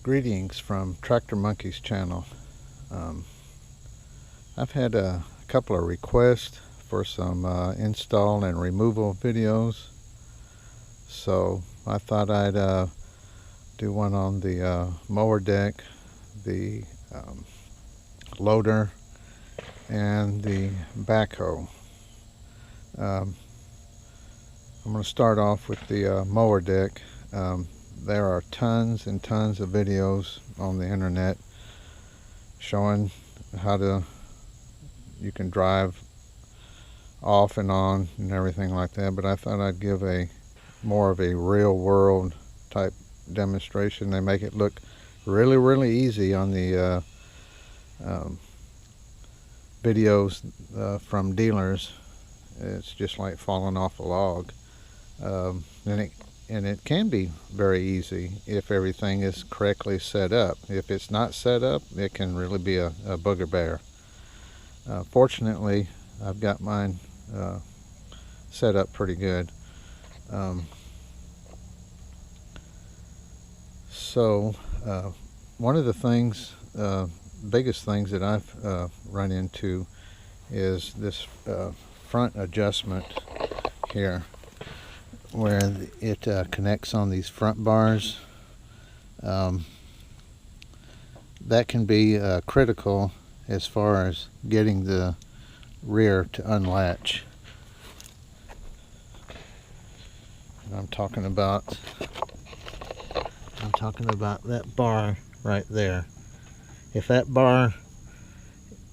Greetings from TractorMonkey's channel. I've had a couple of requests for some install and removal videos, so I thought I'd do one on the mower deck, the loader, and the backhoe. I'm going to start off with the mower deck. There are tons and tons of videos on the internet showing how you can drive off and on and everything like that, but I thought I'd give more of a real world type demonstration. They make it look really easy on the videos from dealers. It's just like falling off a log, and it can be very easy if everything is correctly set up. If it's not set up, it can really be a booger bear. Fortunately, I've got mine set up pretty good. So one of the things, biggest things that I've run into is this front adjustment here, where it connects on these front bars. That can be critical as far as getting the rear to unlatch. And I'm talking about that bar right there. If that bar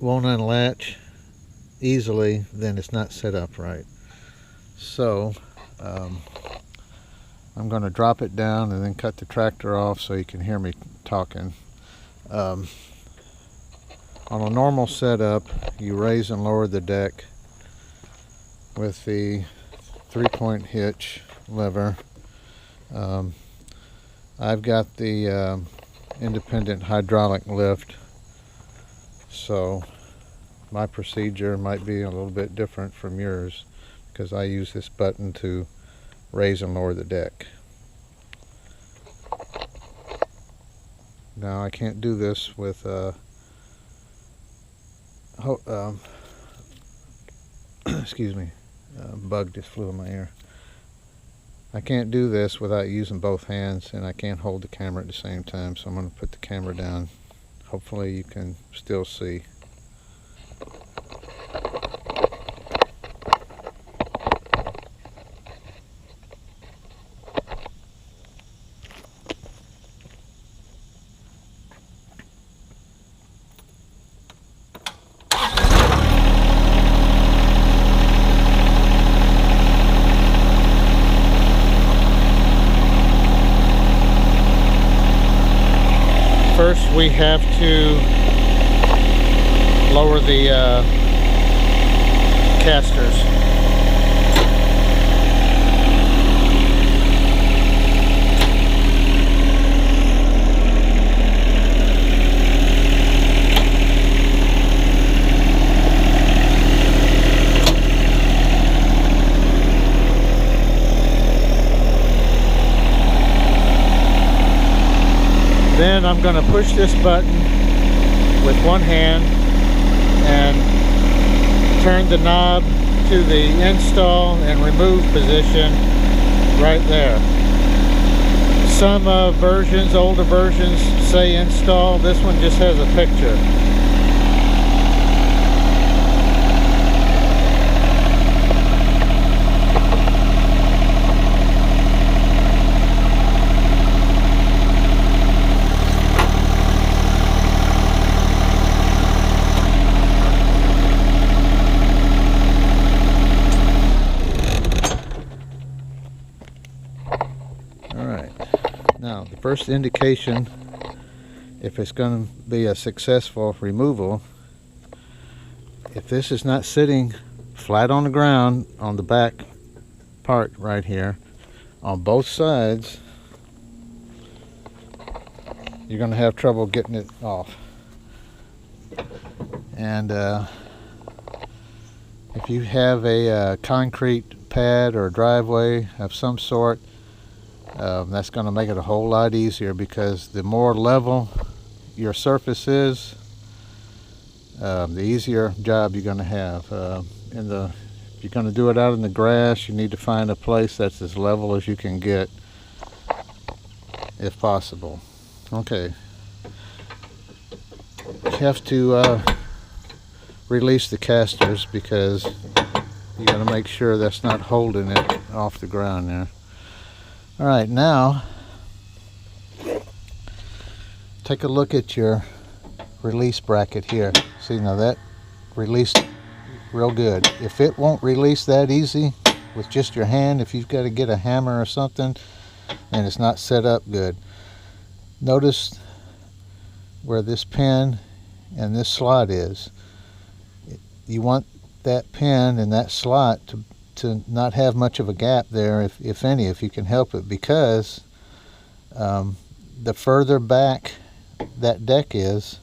won't unlatch easily, then it's not set up right. So I'm going to drop it down and then cut the tractor off so you can hear me talking. On a normal setup, you raise and lower the deck with the 3-point hitch lever. I've got the independent hydraulic lift, so my procedure might be a little bit different from yours, because I use this button to raise and lower the deck. Now I can't do this with excuse me, bug just flew in my ear. I can't do this without using both hands, and I can't hold the camera at the same time, so I'm going to put the camera down. Hopefully you can still see. First, we have to lower the casters. Then I'm going to push this button with one hand and turn the knob to the install and remove position right there. Some versions, older versions, say install. This one just has a picture. Now, the first indication if it's going to be a successful removal, if this is not sitting flat on the ground on the back part right here on both sides, you're going to have trouble getting it off. And if you have a concrete pad or driveway of some sort, That's going to make it a whole lot easier, because the more level your surface is, the easier job you're going to have. If you're going to do it out in the grass, you need to find a place that's as level as you can get, if possible. Okay. You have to release the casters, because you got to make sure that's not holding it off the ground there. All right, now take a look at your release bracket here. See, now that released real good. If it won't release that easy with just your hand, if you've got to get a hammer or something and it's not set up good, notice where this pin and this slot is. You want that pin and that slot to not have much of a gap there, if any, if you can help it, because the further back that deck is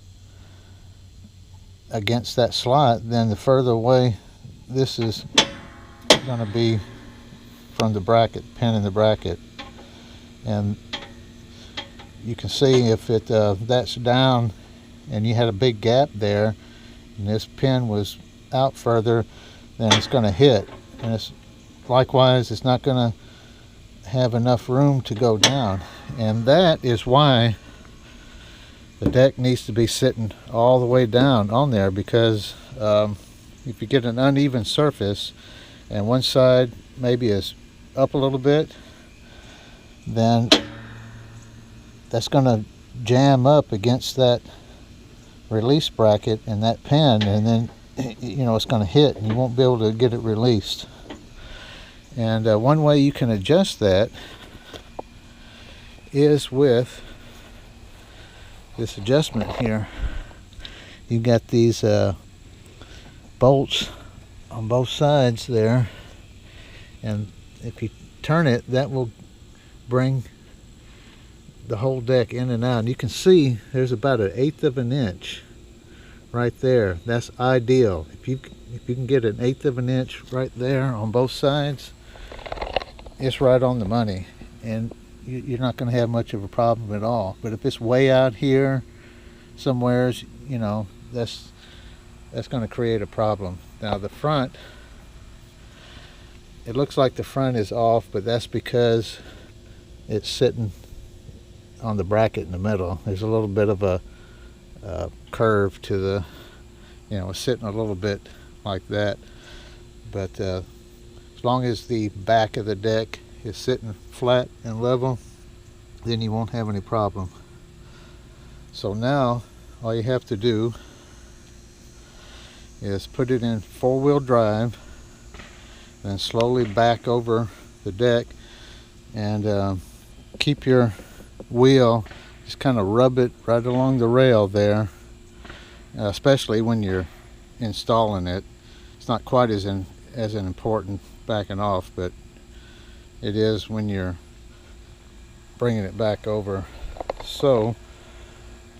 against that slot, then the further away this is going to be from the bracket, pin in the bracket. And you can see if that's down and you had a big gap there and this pin was out further, then it's going to hit, and it's likewise it's not going to have enough room to go down. And that is why the deck needs to be sitting all the way down on there, because if you get an uneven surface and one side maybe is up a little bit, then that's going to jam up against that release bracket and that pin, and then it's going to hit and you won't be able to get it released. And one way you can adjust that is with this adjustment here. You've got these bolts on both sides there, and if you turn it, that will bring the whole deck in and out. And you can see there's about 1/8 of an inch right there. That's ideal. If you can get 1/8 of an inch right there on both sides, it's right on the money, and you're not going to have much of a problem at all. But if it's way out here somewheres, that's going to create a problem. Now the front, it looks like the front is off, but that's because it's sitting on the bracket in the middle. There's a little bit of a curve to the, it's sitting a little bit like that. But as long as the back of the deck is sitting flat and level, then you won't have any problem. So now all you have to do is put it in 4-wheel drive, then slowly back over the deck, and keep your wheel, just kind of rub it right along the rail there, especially when you're installing it. It's not quite as important backing off, but it is when you're bringing it back over. So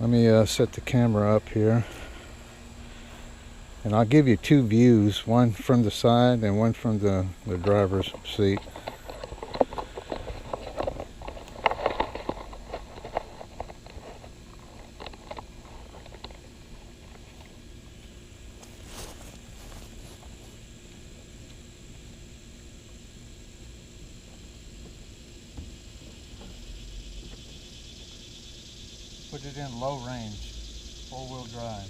let me set the camera up here, and I'll give you 2 views, one from the side and one from the driver's seat. Put it in low range, 4-wheel drive.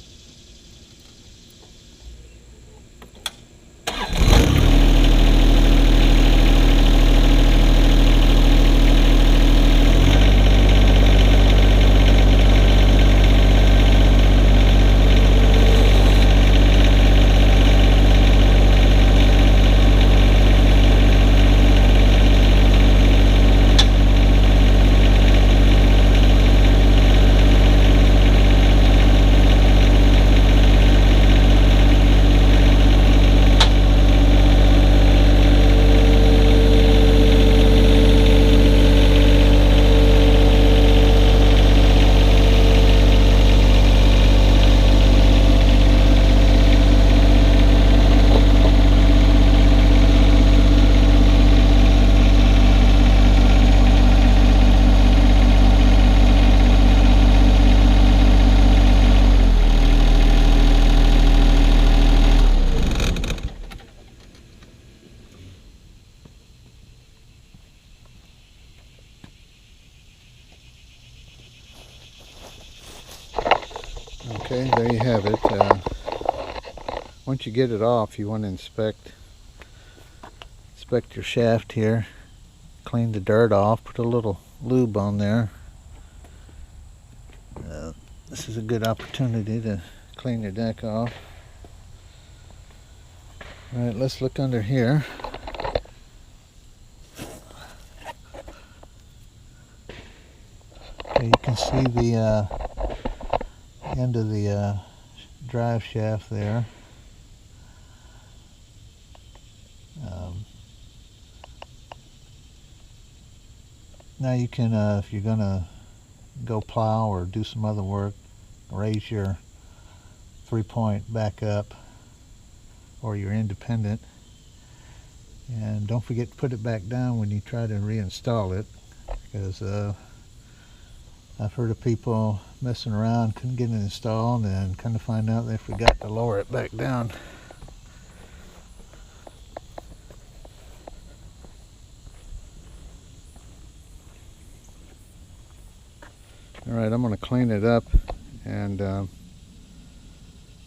Okay, there you have it. Once you get it off, you want to inspect your shaft here. Clean the dirt off, put a little lube on there. This is a good opportunity to clean your deck off. Alright, let's look under here. Okay, you can see the end of the drive shaft there. Now you can, if you're going to go plow or do some other work, raise your 3-point back up, or your independent, and don't forget to put it back down when you try to reinstall it, because I've heard of people messing around, couldn't get it installed, and kind of find out they forgot to lower it back down. Alright, I'm going to clean it up and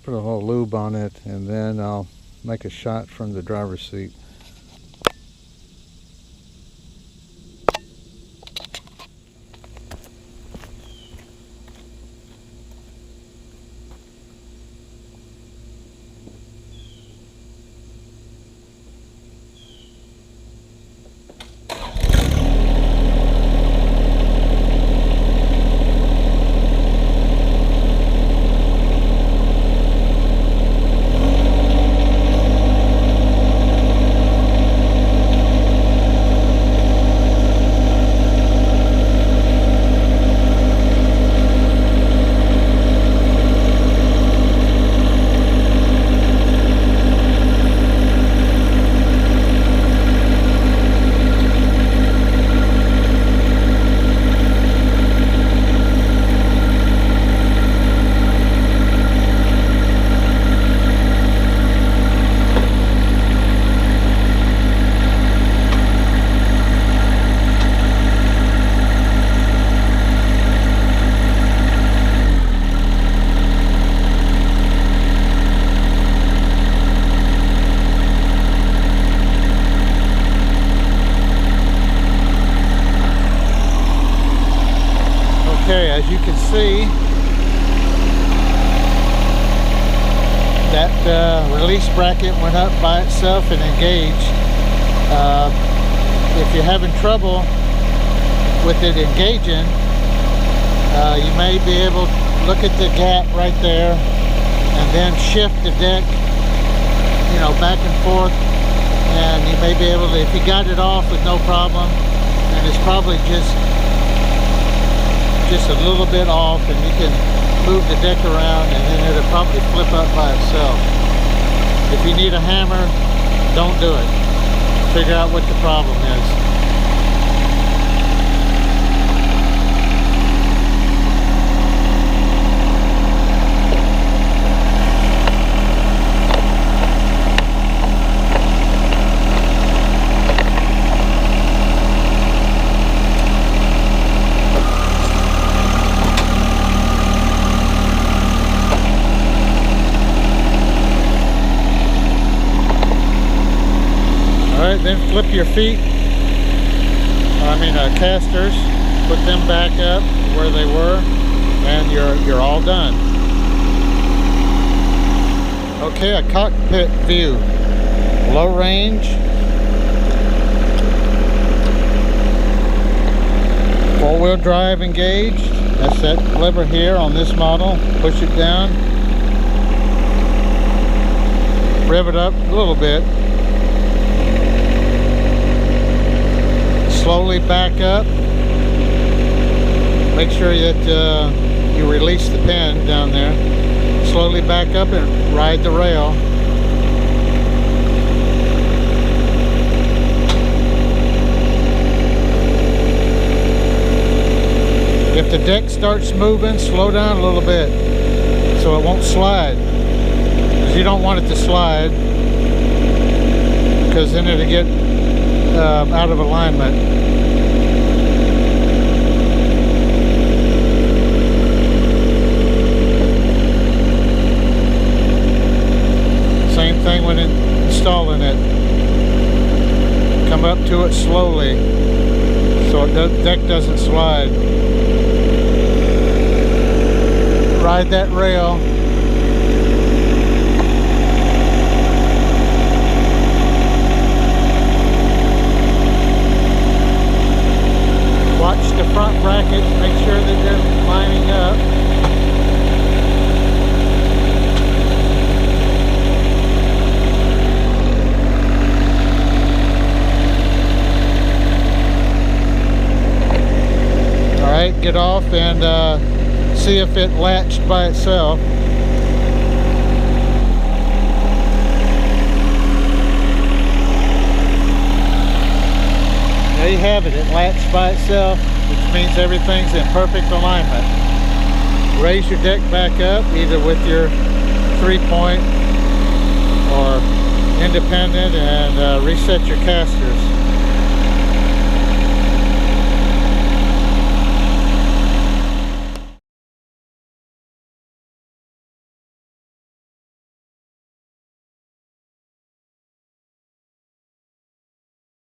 put a little lube on it, and then I'll make a shot from the driver's seat. Okay, as you can see, that release bracket went up by itself and engaged. If you're having trouble with it engaging, you may be able to look at the gap right there and then shift the deck, you know, back and forth, and you may be able to, if you got it off with no problem, and it's probably just a little bit off, and you can move the deck around and then it'll probably flip up by itself. If you need a hammer, don't do it. Figure out what the problem is. Then flip your feet, casters, put them back up where they were, and you're all done. Okay, a cockpit view, low range, 4-wheel drive engaged. That's that lever here on this model. Push it down, rev it up a little bit. Slowly back up. Make sure that you release the pin down there. Slowly back up and ride the rail. If the deck starts moving, slow down a little bit so it won't slide. Because you don't want it to slide, because then it'll get out of alignment. the deck doesn't slide. Ride that rail. Watch the front brackets, make sure that they're lining up. Alright, get off and see if it latched by itself. There you have it, it latched by itself, which means everything's in perfect alignment. Raise your deck back up, either with your 3-point or independent, and reset your casters.